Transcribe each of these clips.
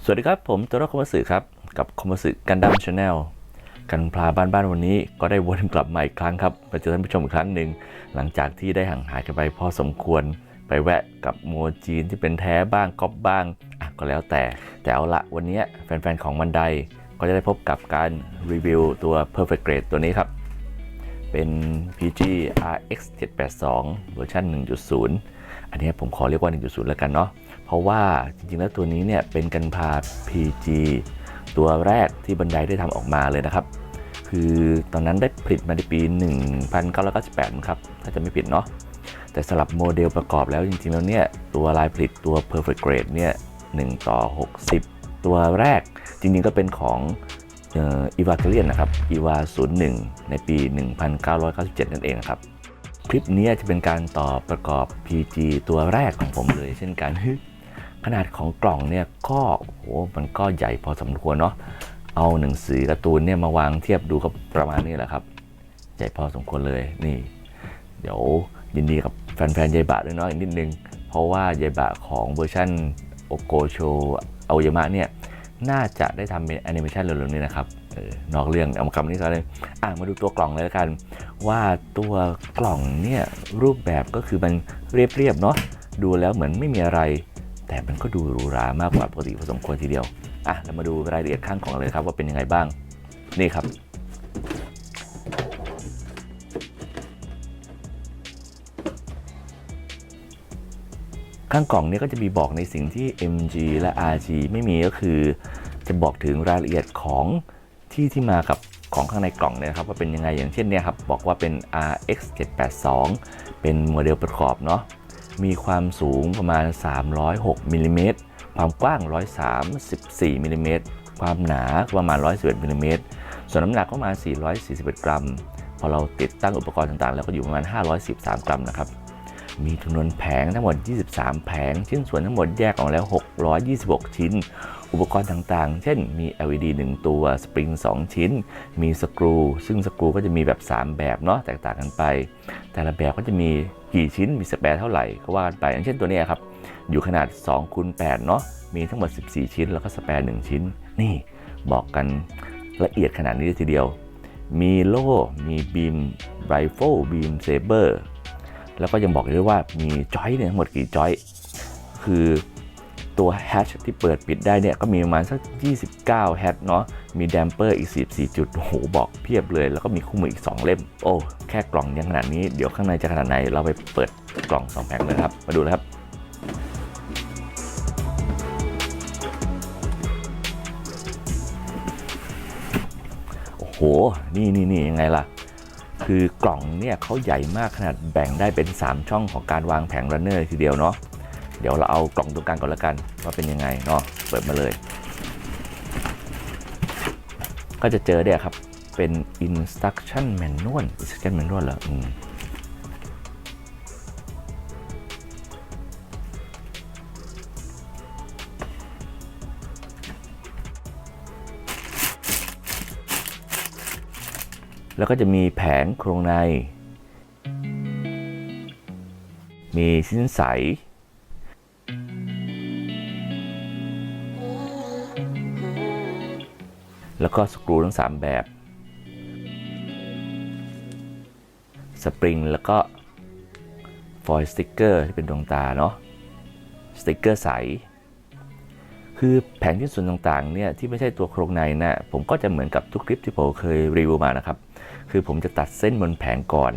สวัสดีครับผมตัวรคอมสึครับกับคอมสึกันดั้มชาแนลกันพลาบ้านวันนี้ก็ได้วนกลับมาอีกครั้งครับมาเจอท่านผู้ชมอีกครั้งหนึ่งหลังจากที่ได้ห่างหายกันไปพอสมควรไปแวะกับโมจีนที่เป็นแท้บ้างก๊อปบ้างก็แล้วแต่เอาละวันนี้แฟนๆของบันไดก็จะได้พบกับการรีวิวตัว Perfect Grade ตัวนี้ครับเป็น PG RX 782เวอร์ชัน 1.0 อันนี้ผมขอเรียกว่า 1.0 แล้วกันเนาะเพราะว่าจริงๆแล้วตัวนี้เนี่ยเป็นกันพา PG ตัวแรกที่บันไดได้ทำออกมาเลยนะครับคือตอนนั้นได้ผลิตมาในปี 1998 ครับถ้าจะไม่ผิดเนาะแต่สลับโมเดลประกอบแล้วจริงๆแล้วเนี่ยตัวลายผลิตตัว Perfect Grade เนี่ย1:60ตัวแรกจริงๆก็เป็นของEvangelion นะครับ EVA 01 ในปี 1997 นั่นเองครับคลิปนี้จะเป็นการต่อประกอบ PG ตัวแรกของผมเลยเช่นกันขนาดของกล่องเนี่ยก็มันก็ใหญ่พอสมควรเนาะเอาหนังสือการ์ตูนเนี่ยมาวางเทียบดูก็ประมาณนี้แหละครับใหญ่พอสมควรเลยนี่เดี๋ยวยินดีกับแฟนๆยายบะด้วยเนาะอีกนิดนึงเพราะว่ายายบะของเวอร์ชันโอโกโชอาอยามะเนี่ยน่าจะได้ทำเป็นแอนิเมชันเร็วๆนี้นะครับนอกเรื่องเอาคำนี้ซะเลยมาดูตัวกล่องเลยแล้วกันว่าตัวกล่องเนี่ยรูปแบบก็คือมันเรียบๆเนาะดูแล้วเหมือนไม่มีอะไรแต่มันก็ดูหรูหรามากกว่าปกติพอสมควรทีเดียวเรามาดูรายละเอียดข้างกล่องเลยครับว่าเป็นยังไงบ้างนี่ครับข้างกล่องนี้ก็จะมีบอกในสิ่งที่ MG และ RG ไม่มีก็คือจะบอกถึงรายละเอียดของที่มากับของข้างในกล่องเนี่ยครับว่าเป็นยังไงอย่างเช่นเนี่ยครับบอกว่าเป็น RX 782เป็นโมเดลประกอบเนาะมีความสูงประมาณ306มิลลิเมตรความกว้าง134มิลลิเมตรความหนาประมาณ111มิลลิเมตรส่วนน้ำหนักประมาณ441กรัมพอเราติดตั้งอุปกรณ์ต่างๆแล้วก็อยู่ประมาณ513กรัมนะครับมีจำนวนแผงทั้งหมด23แผงชิ้นส่วนทั้งหมดแยกออกแล้ว626ชิ้นอุปกรณ์ต่างๆเช่นมี LED 1ตัวสปริง2ชิ้นมีสกรูซึ่งสกรูก็จะมีแบบ3แบบเนาะแตกต่างกันไปแต่ละแบบก็จะมีกี่ชิ้นมีสแปร์เท่าไหร่ก็ว่ากันไปอย่างเช่นตัวนี้ครับอยู่ขนาด 2x8 เนาะมีทั้งหมด14ชิ้นแล้วก็สแปร์1ชิ้นนี่บอกกันละเอียดขนาดนี้ทีเดียวมีโล่มีบีมไรเฟิลบีมเซเบอร์แล้วก็ยังบอกด้วยว่ามีจอยเนี่ยทั้งหมดกี่จอยคือตัวแฮชที่เปิดปิดได้เนี่ยก็มีประมาณสัก29แฮชเนาะมีแดมเปอร์อีก14จุดโอ้โหบอกเพียบเลยแล้วก็มีคู่มืออีก2เล่มโอ้แค่กล่องยังขนาดนี้เดี๋ยวข้างในจะขนาดไหนเราไปเปิดกล่อง2แพ็คเลยครับมาดูเลยครับโอ้โหนี่ยังไงล่ะคือกล่องเนี่ยเขาใหญ่มากขนาดแบ่งได้เป็น3ช่องของการวางแผงรันเนอร์ทีเดียวเนาะเดี๋ยวเราเอากล่องตรงกลางก่อนแล้วกันว่าเป็นยังไงเนาะเปิดมาเลยก็จะเจอเนี่ยครับเป็น instruction manual เหรอแล้วก็จะมีแผงโครงในมีชิ้นใสแล้วก็สกรูทั้ง3แบบสปริงแล้วก็ฟอยล์สติ๊กเกอร์ที่เป็นดวงตาเนาะสติ๊กเกอร์ใสคือแผงชิ้นส่วนต่างๆเนี่ยที่ไม่ใช่ตัวโครงในนะผมก็จะเหมือนกับทุกคลิปที่ผมเคยรีวิวมานะครับคือผมจะตัดเส้นบนแผงก่อน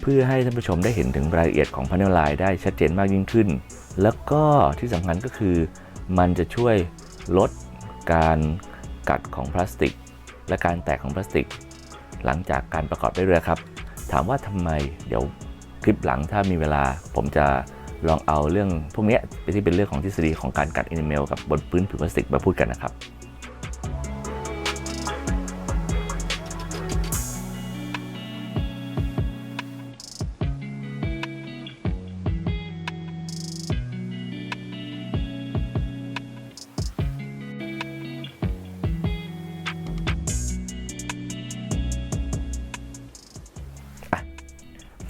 เพื่อให้ท่านผู้ชมได้เห็นถึงรายละเอียดของพาเนลไลน์ได้ชัดเจนมากยิ่งขึ้นแล้วก็ที่สำคัญก็คือมันจะช่วยลดการกัดของพลาสติกและการแตกของพลาสติกหลังจากการประกอบได้เลยครับถามว่าทำไมเดี๋ยวคลิปหลังถ้ามีเวลาผมจะลองเอาเรื่องพวกนี้ที่เป็นเรื่องของทฤษฎีของการกัดแอนิเมลกับบนพื้นผิวพลาสติกมาพูดกันนะครับ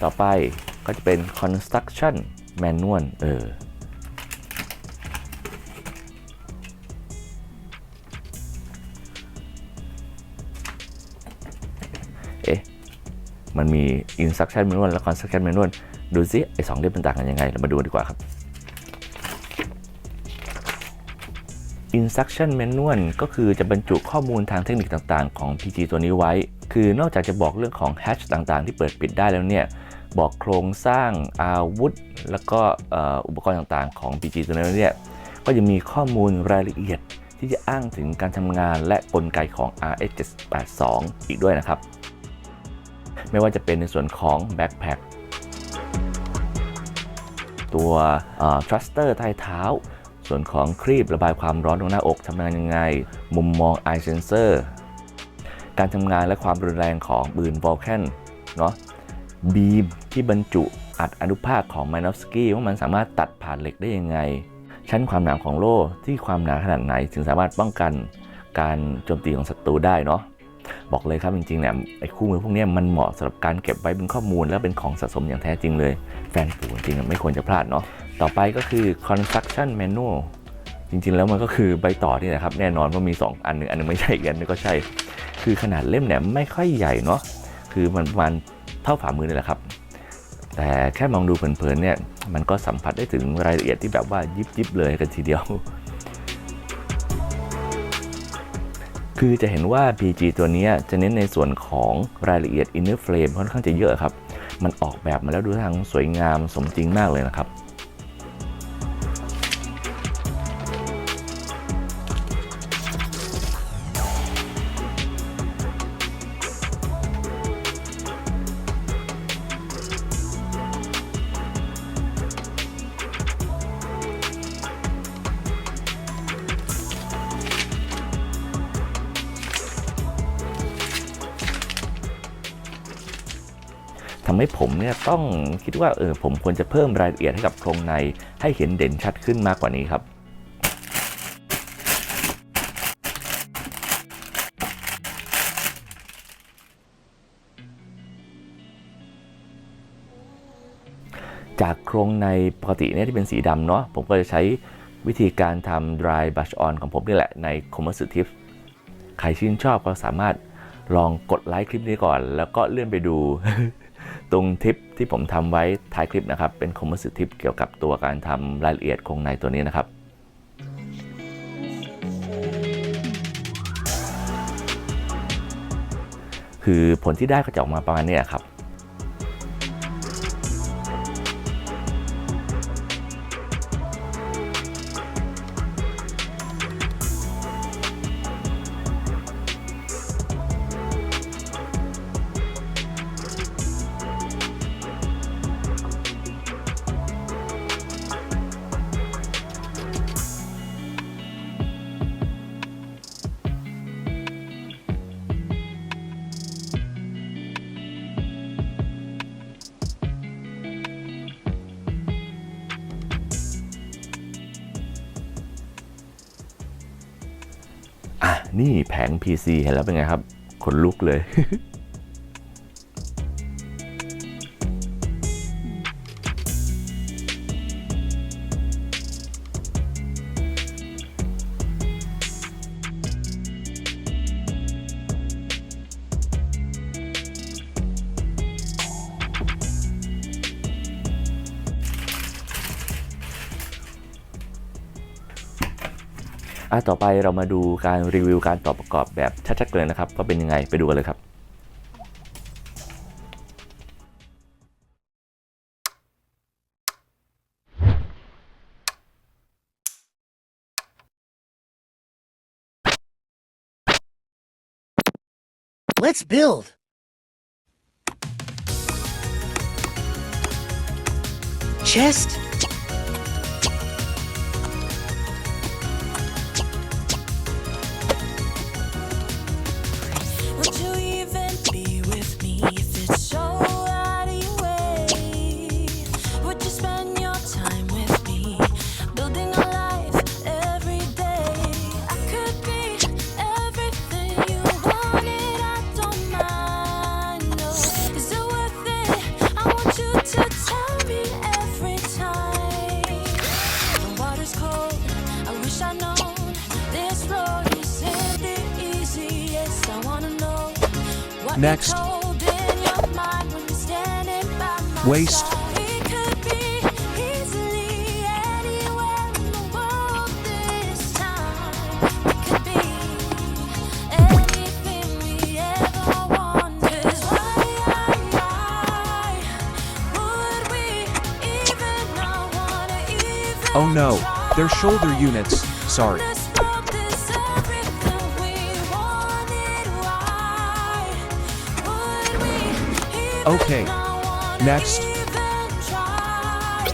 ต่อไปก็จะเป็น construction manual มันมี instruction manual และ construction manual ดูซิไอ้2เล่มมันต่างกันยังไงเรามาดูดีกว่าครับ instruction manual ก็คือจะบรรจุข้อมูลทางเทคนิคต่างๆของ PG ตัวนี้ไว้คือนอกจากจะบอกเรื่องของ hatch ต่างๆที่เปิดปิดได้แล้วเนี่ยบอกโครงสร้างอาวุธแล้วก็อุปกรณ์ต่างๆของ PG ตัวนี้เนี่ยก็ยังมีข้อมูลรายละเอียดที่จะอ้างถึงการทำงานและกลไกของ RS-782 อีกด้วยนะครับไม่ว่าจะเป็นในส่วนของ backpack ตัว thruster ใต้เท้าส่วนของครีบระบายความร้อนตรงหน้าอกทำงานยังไงมุมมอง eye sensor การทำงานและความรุนแรงของปืน Vulcan เนาะบีมที่บรรจุอัดอนุภาคของ Minovsky ว่ามันสามารถตัดผ่านเหล็กได้ยังไงชั้นความหนาของโล่ที่ความหนาขนาดไหนถึงสามารถป้องกันการโจมตีของศัตรูได้เนาะบอกเลยครับจริงๆเนี่ยไอ้คู่มือพวกนี้มันเหมาะสำหรับการเก็บไว้เป็นข้อมูลและเป็นของสะสมอย่างแท้จริงเลยแฟนปู่จริงๆไม่ควรจะพลาดเนาะต่อไปก็คือ construction manual จริงๆแล้วมันก็คือใบต่อนี่นะครับแน่นอนว่ามี2อันนึงไม่ใช่อีกอันนึงก็ใช่คือขนาดเล่มเนี่ยไม่ค่อยใหญ่เนาะคือมันประมาณเท่าฝ่ามือนี่แหละครับแต่แค่มองดูเผินๆเนี่ยมันก็สัมผัสได้ถึงรายละเอียดที่แบบว่ายิบๆเลยกันทีเดียวคือจะเห็นว่า PG ตัวนี้จะเน้นในส่วนของรายละเอียด inner frame ค่อนข้างจะเยอะครับมันออกแบบมาแล้วดูทางสวยงามสมจริงมากเลยนะครับทำให้ผมเนี่ยต้องคิดว่าผมควรจะเพิ่มรายละเอียดให้กับโครงในให้เห็นเด่นชัดขึ้นมากกว่านี้ครับจากโครงในปกติเนี่ยที่เป็นสีดำเนาะผมก็จะใช้วิธีการทำ dry brush on ของผมนี่แหละใน Commerce Tips ใครชื่นชอบก็สามารถลองกดไลค์คลิปนี้ก่อนแล้วก็เลื่อนไปดูตรงทิปที่ผมทำไว้ท้ายคลิปนะครับเป็น Commerce Tip เกี่ยวกับตัวการทำรายละเอียดโครงในตัวนี้นะครับคือผลที่ได้ก็จะออกมาประมาณนี้ครับนี่แผง PC เห็นแล้วเป็นไงครับขนลุกเลย ต่อไปเรามาดูการรีวิวการต่อประกอบแบบชัดๆเลยนะครับว่าเป็นยังไงไปดูกันเลยครับ Let's build. Chest. Would you even be with me if it's so out of your way? Would you spend your time with me, building a life every day? I could be everything you wanted, I don't mind, no. Is it worth it? I want you to tell me every time. The water's cold, I wish I'd known this road isn't the easiest. I wanna know what Next. you told Waste. We could be easily anywhere in the world this time. We could be anything we ever wanted. 'Cause why would we even not wanna even Oh no, try? they're shoulder units. Sorry. This world is everything we wanted. Why would we even Okay. not wanna Next. even try?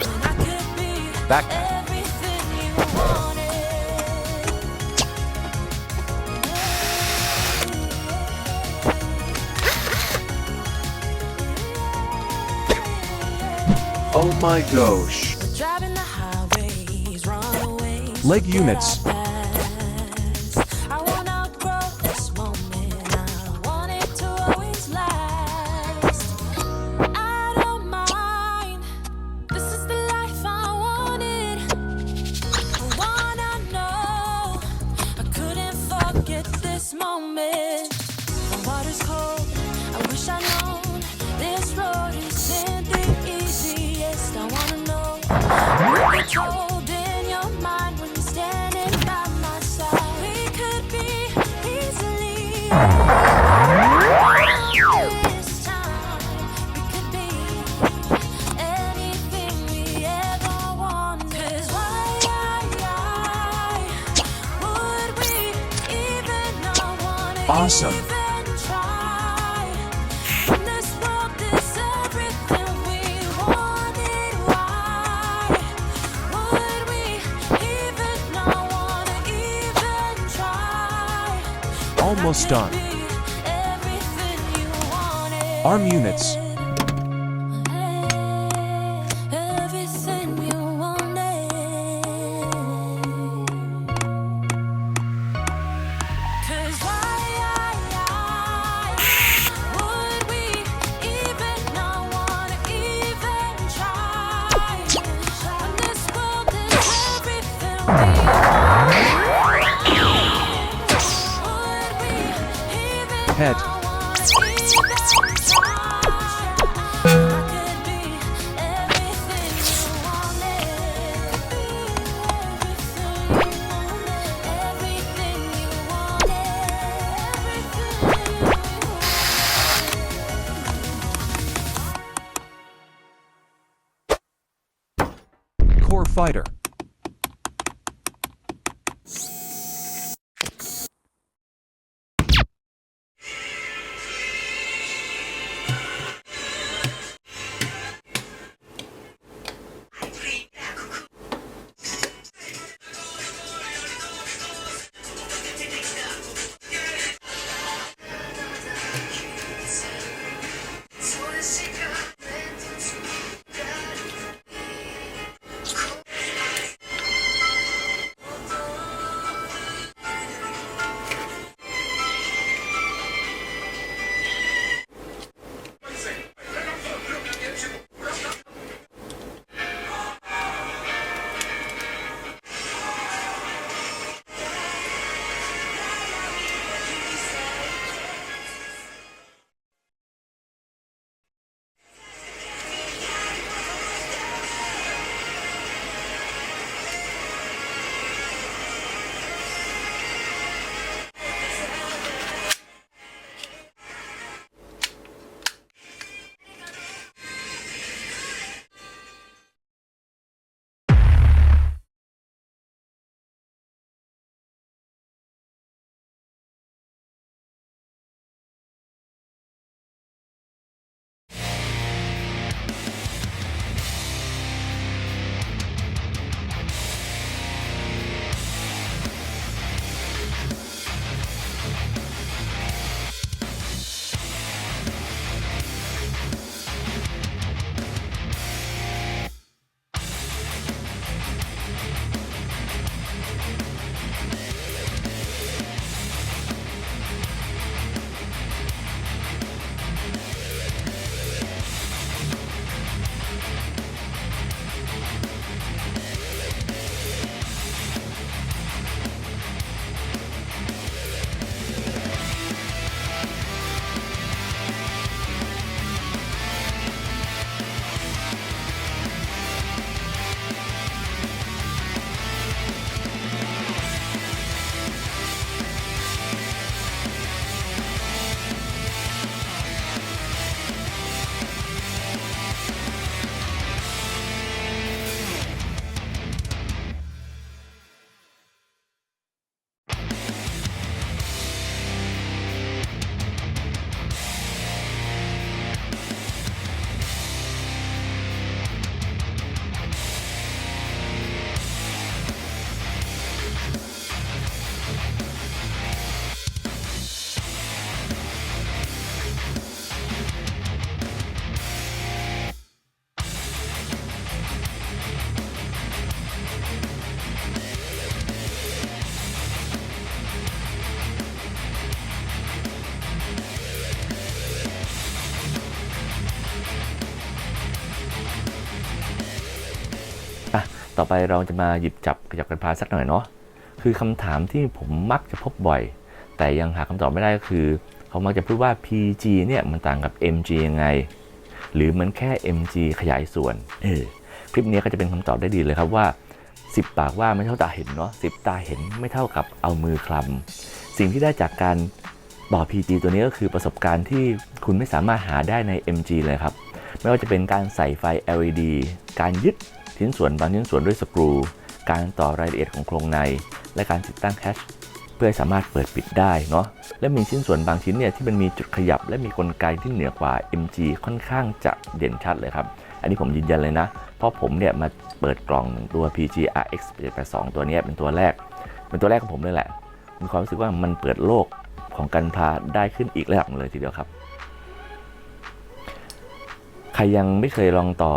When I could be Backpack. everything you wanted. Oh my gosh. We're driving the highways, runaways. Leg units. I wanna outgrow this moment. I want it to always last. I don't mind. This is the life I wanted. I wanna know. I couldn't forget this moment. The water's cold. I wish I'd known. This road isn't the easiest. I wanna know. What you're told in your mind when you're standing by my side. We could be easily this time. We could be anything we ever wanted. 'Cause why would we even not wanna Awesome. even try? When this world is everything we wanted. Why would we even not wanna even try? Almost done. Be everything you wanted. Arm units. Everything you wanted. 'Cause why would we even not wanna even try? When this world is everything we Head. Core fighter. ต่อไปเราจะมาหยิบจับขยับกันพาสักหน่อยเนาะคือคำถามที่ผมมักจะพบบ่อยแต่ยังหาคำตอบไม่ได้ก็คือเขามักจะพูดว่า PG เนี่ยมันต่างกับ MG ยังไงหรือมันแค่ MG ขยายส่วนคลิปนี้ก็จะเป็นคำตอบได้ดีเลยครับว่า10 ปากว่าไม่เท่าตาเห็นเนาะ10 ตาเห็นไม่เท่ากับเอามือคลำสิ่งที่ได้จากการต่อ PG ตัวนี้ก็คือประสบการณ์ที่คุณไม่สามารถหาได้ใน MG เลยครับไม่ว่าจะเป็นการใส่ไฟ LED การยึดชิ้นส่วนบางชิ้นส่วนด้วยสกรูการต่อรายละเอียดของโครงในและการติดตั้งแคชเพื่อให้สามารถเปิดปิดได้เนาะและมีชิ้นส่วนบางชิ้นเนี่ยที่มันมีจุดขยับและมีกลไกที่เหนือกว่า MG ค่อนข้างจะเด่นชัดเลยครับอันนี้ผมยืนยันเลยนะเพราะผมเนี่ยมาเปิดกล่องตัว PG RX 782ตัวนี้เป็นตัวแรกของผมเลยแหละมีความรู้สึกว่ามันเปิดโลกของการพาได้ขึ้นอีกระดับเลยทีเดียวครับใครยังไม่เคยลองต่อ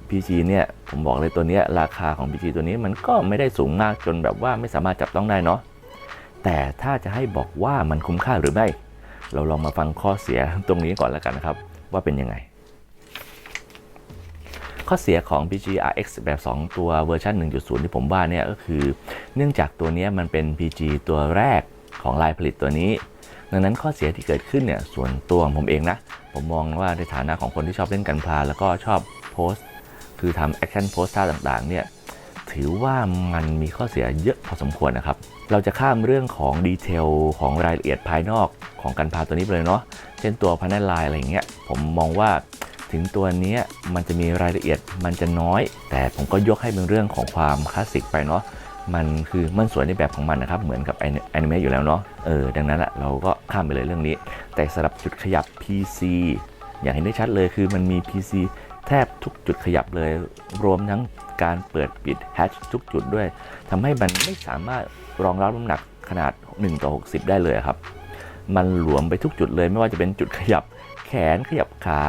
PG เนี่ยผมบอกเลยตัวนี้ราคาของ PG ตัวนี้มันก็ไม่ได้สูงมากจนแบบว่าไม่สามารถจับต้องได้เนาะแต่ถ้าจะให้บอกว่ามันคุ้มค่าหรือไม่เราลองมาฟังข้อเสียตรงนี้ก่อนแล้วกันนะครับว่าเป็นยังไงข้อเสียของ PG RX แบบ 2 ตัวเวอร์ชัน 1.0 ที่ผมว่าเนี่ยก็คือเนื่องจากตัวนี้มันเป็น PG ตัวแรกของลายผลิตตัวนี้ดังนั้นข้อเสียที่เกิดขึ้นเนี่ยส่วนตัวของผมเองนะผมมองว่าในฐานะของคนที่ชอบเล่นกันพลาแล้วก็ชอบโพสต์คือทำแอคชั่นโพสต์ท่าต่างๆเนี่ยถือว่ามันมีข้อเสียเยอะพอสมควรนะครับเราจะข้ามเรื่องของดีเทลของรายละเอียดภายนอกของกันพลาตัวนี้ไปเลยเนาะเช่นตัวพาเนลไลน์อะไรอย่างเงี้ยผมมองว่าถึงตัวนี้มันจะมีรายละเอียดมันจะน้อยแต่ผมก็ยกให้เป็นเรื่องของความคลาสสิกไปเนาะมันสวยในแบบของมันนะครับเหมือนกับแอนิเมะอยู่แล้วเนาะดังนั้นแหละเราก็ข้ามไปเลยเรื่องนี้แต่สำหรับจุดขยับ PC อย่างเห็นได้ชัดเลยคือมันมี PC แทบทุกจุดขยับเลยรวมทั้งการเปิดปิดแฮชทุกจุดด้วยทำให้มันไม่สามารถรองรับน้ำหนักขนาด1:60ได้เลยครับมันหลวมไปทุกจุดเลยไม่ว่าจะเป็นจุดขยับแขนขยับขา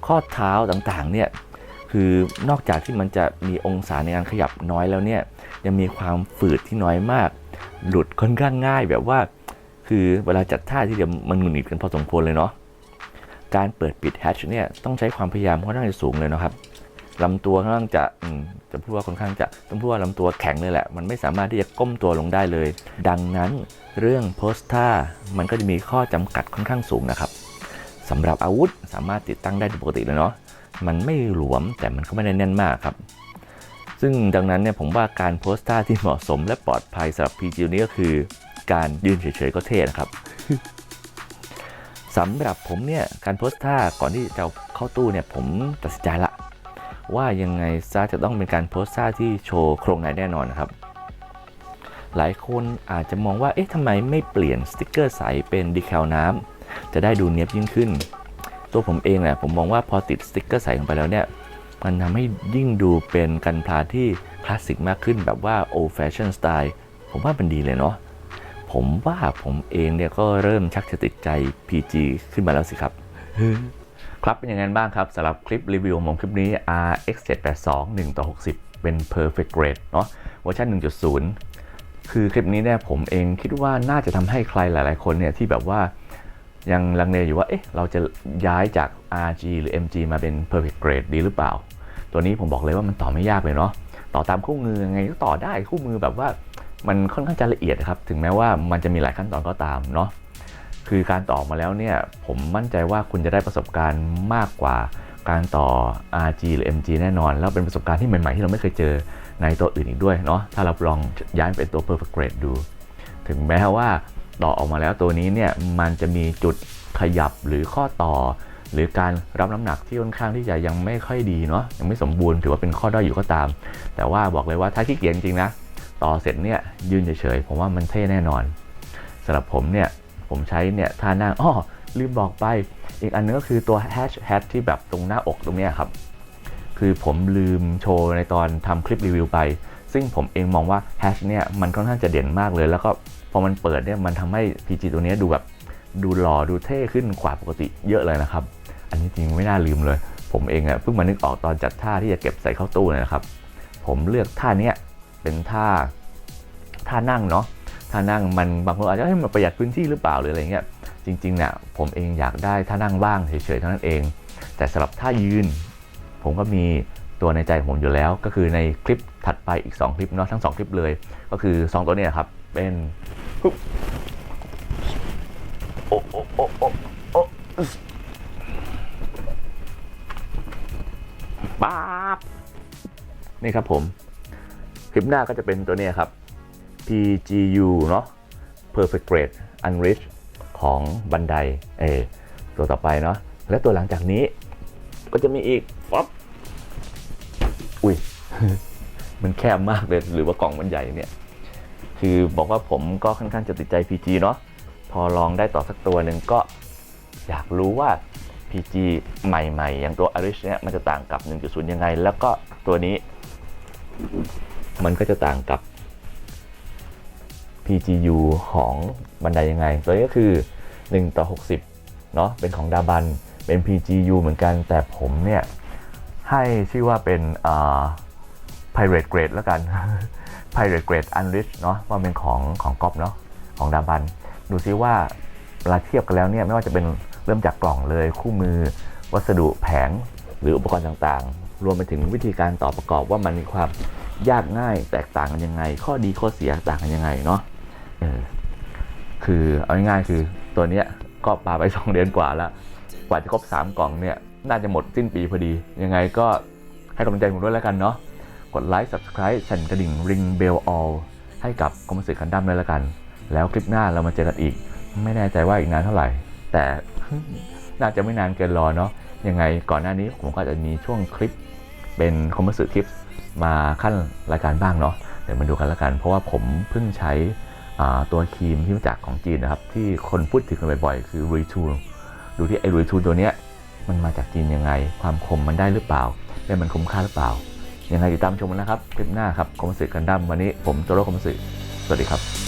ข้อเท้าต่างๆเนี่ยคือนอกจากที่มันจะมีองศาในการขยับน้อยแล้วเนี่ยยังมีความฝืดที่น้อยมากหลุดค่อนข้างง่ายแบบว่าคือเวลาจัดท่าที่เดี๋ยวมันหงุดหงิดกันพอสมควรเลยเนาะการเปิดปิดแฮชเนี่ยต้องใช้ความพยายามค่อนข้างสูงเลยนะครับลำตัวค่อนข้างจะพูดว่าค่อนข้างจะต้องพูดว่าลำตัวแข็งเลยแหละมันไม่สามารถที่จะก้มตัวลงได้เลยดังนั้นเรื่องโพสท่ามันก็จะมีข้อจำกัดค่อนข้างสูงนะครับสำหรับอาวุธสามารถติดตั้งได้ปกติเลยเนาะมันไม่หลวมแต่มันก็ไม่ได้แน่นมากครับซึ่งดังนั้นเนี่ยผมว่าการโพสท่าที่เหมาะสมและปลอดภัยสำหรับ PG นี้ก็คือการยืนเฉยๆก็เท่นะครับ สำหรับผมเนี่ยการโพสท่าก่อนที่จะเข้าตู้เนี่ยผมตัดสินใจละว่ายังไงซะจะต้องเป็นการโพสท่าที่โชว์โครงในแน่นอนนะครับหลายคนอาจจะมองว่าเอ๊ะทำไมไม่เปลี่ยนสติกเกอร์ใสเป็นดีแคลน้ำจะได้ดูเนียบยิ่งขึ้นตัวผมเองเนี่ยผมมองว่าพอติดสติกเกอร์ใสลงไปแล้วเนี่ยมันทำให้ยิ่งดูเป็นกันพลาที่คลาสสิกมากขึ้นแบบว่า old fashion style ผมว่ามันดีเลยเนาะผมว่าผมเองเนี่ยก็เริ่มชักจะติดใจ PG ขึ้นมาแล้วสิครับ ครับเป็นยังไงบ้างครับสำหรับคลิปรีวิวของผมคลิปนี้ RX 782 1:60 เป็น perfect grade เนาะเวอร์ชัน 1.0 คือคลิปนี้เนี่ยผมเองคิดว่าน่าจะทำให้ใครหลายๆคนเนี่ยที่แบบว่ายังลังเลอยู่ว่าเอ๊ะเราจะย้ายจาก RG หรือ MG มาเป็น perfect grade ดีหรือเปล่าตัวนี้ผมบอกเลยว่ามันต่อไม่ยากเลยเนาะต่อตามคู่มือยังไงก็ต่อได้คู่มือแบบว่ามันค่อนข้างจะละเอียดครับถึงแม้ว่ามันจะมีหลายขั้นตอนก็ตามเนาะคือการต่อมาแล้วเนี่ยผมมั่นใจว่าคุณจะได้ประสบการณ์มากกว่าการต่อ RG หรือ MG แน่นอนแล้วเป็นประสบการณ์ที่ใหม่ๆที่เราไม่เคยเจอในตัวอื่นอีกด้วยเนาะถ้าเราลองย้ายเป็นตัว perfect grade ดูถึงแม้ว่าต่อออกมาแล้วตัวนี้เนี่ยมันจะมีจุดขยับหรือข้อต่อหรือการรับน้ำหนักที่ค่อนข้างที่จะยังไม่ค่อยดีเนาะยังไม่สมบูรณ์ถือว่าเป็นข้อด้อยอยู่ก็ตามแต่ว่าบอกเลยว่าถ้าขี้เกียจจริงๆนะต่อเสร็จเนี่ยยืนเฉยๆผมว่ามันเท่แน่นอนสำหรับผมเนี่ยผมใช้เนี่ยท่านั่งลืมบอกไปอีกอันนึงก็คือตัวแฮชที่แบบตรงหน้าอกตรงเนี้ยครับคือผมลืมโชว์ในตอนทำคลิปรีวิวไปซึ่งผมเองมองว่าแฮชเนี่ยมันค่อนข้างจะเด่นมากเลยแล้วก็พอมันเปิดเนี่ยมันทำให้ PG ตัวนี้ดูแบบดูหล่อดูเท่ขึ้นกว่าปกติเยอะเลยนะครับอันนี้จริงไม่น่าลืมเลยผมเองเพิ่งมานึกออกตอนจัดท่าที่จะเก็บใส่เข้าตู้เลยนะครับผมเลือกท่านี้เป็นท่านั่งเนาะท่านั่งมันบางคนอาจจะให้มันประหยัดพื้นที่หรือเปล่าหรืออะไรเงี้ยจริงๆเนี่ยผมเองอยากได้ท่านั่งบ้างเฉยๆเท่านั้นเองแต่สำหรับท่ายืนผมก็มีตัวในใจผมอยู่แล้วก็คือในคลิป ถัดไปอีก2คลิปเนาะทั้ง2คลิปเลยก็คือ2ตัวเนี้ครับเป็นโอ้โอ้โอ้โอ้โอ้ป๊าบนี่ครับผมคลิปหน้าก็จะเป็นตัวนี้ครับ PGU เนาะ Perfect Grade Unreached ของบันไดตัวต่อไปเนาะและตัวหลังจากนี้ก็จะมีอีกป๊อปอุ้ย มันแคบมากเลยหรือว่ากล่องมันใหญ่เนี่ยคือบอกว่าผมก็ค่อนข้างจะติดใจ PG เนาะพอลองได้ต่อสักตัวหนึ่งก็อยากรู้ว่า PG ใหม่ๆอย่างตัว Unreached เนี่ยมันจะต่างกับ 1.0 ยังไงแล้วก็ตัวนี้มันก็จะต่างกับ PGU ของบันไดยังไงตัวนี้ก็คือ1:60เนาะเป็นของดาบันเป็น PGU เหมือนกันแต่ผมเนี่ยให้ชื่อว่าเป็นPirate Grade แล้วกัน Pirate Grade Unreached เนาะว่าเป็นของก๊อปเนาะของดาบันดูซิว่าเวลาเทียบกันแล้วเนี่ยไม่ว่าจะเป็นเริ่มจากกล่องเลยคู่มือวัสดุแผงหรืออุปกรณ์ต่างๆรวมไปถึงวิธีการต่อประกอบว่ามันมีความยากง่ายแตกต่างกันยังไงข้อดีข้อเสียต่างกันยังไงเนาะคือเอาง่ายๆคือตัวเนี้ยก็ปาไป2 เดือนกว่าแล้วกว่าจะครบ3 กล่องเนี่ยน่าจะหมดสิ้นปีพอดียังไงก็ให้กำลังใจผมด้วยแล้วกันเนาะกดไลค์ Subscribe สั่นกระดิ่ง Ring Bell All ให้กับคอมมิวสิกกันดั้มเลยแล้วกันแล้วคลิปหน้าเรามาเจอกันอีกไม่แน่ใจว่าอีกนานเท่าไหร่แต่ น่าจะไม่นานเกินรอเนาะยังไงก่อนหน้านี้ผมก็จะมีช่วงคลิปเป็นคอมมิวสิกทิปมาขั้นรายการบ้างเนาะเดี๋ยวมาดูกันแล้วกันเพราะว่าผมเพิ่งใช้ตัวครีมที่มาจากของจีนนะครับที่คนพูดถึงกันบ่อยๆคือ Retool ดูที่ไอ้ Retool ตัวเนี้ยมันมาจากจีนยังไงความคมมันได้หรือเปล่าและมันคุ้มค่าหรือเปล่ายังไงติดตามชมนะครับคลิปหน้าครับคอมมิวสิกกันดั้มวันนี้ผมโจโร่คอมมิวสิกสวัสดีครับ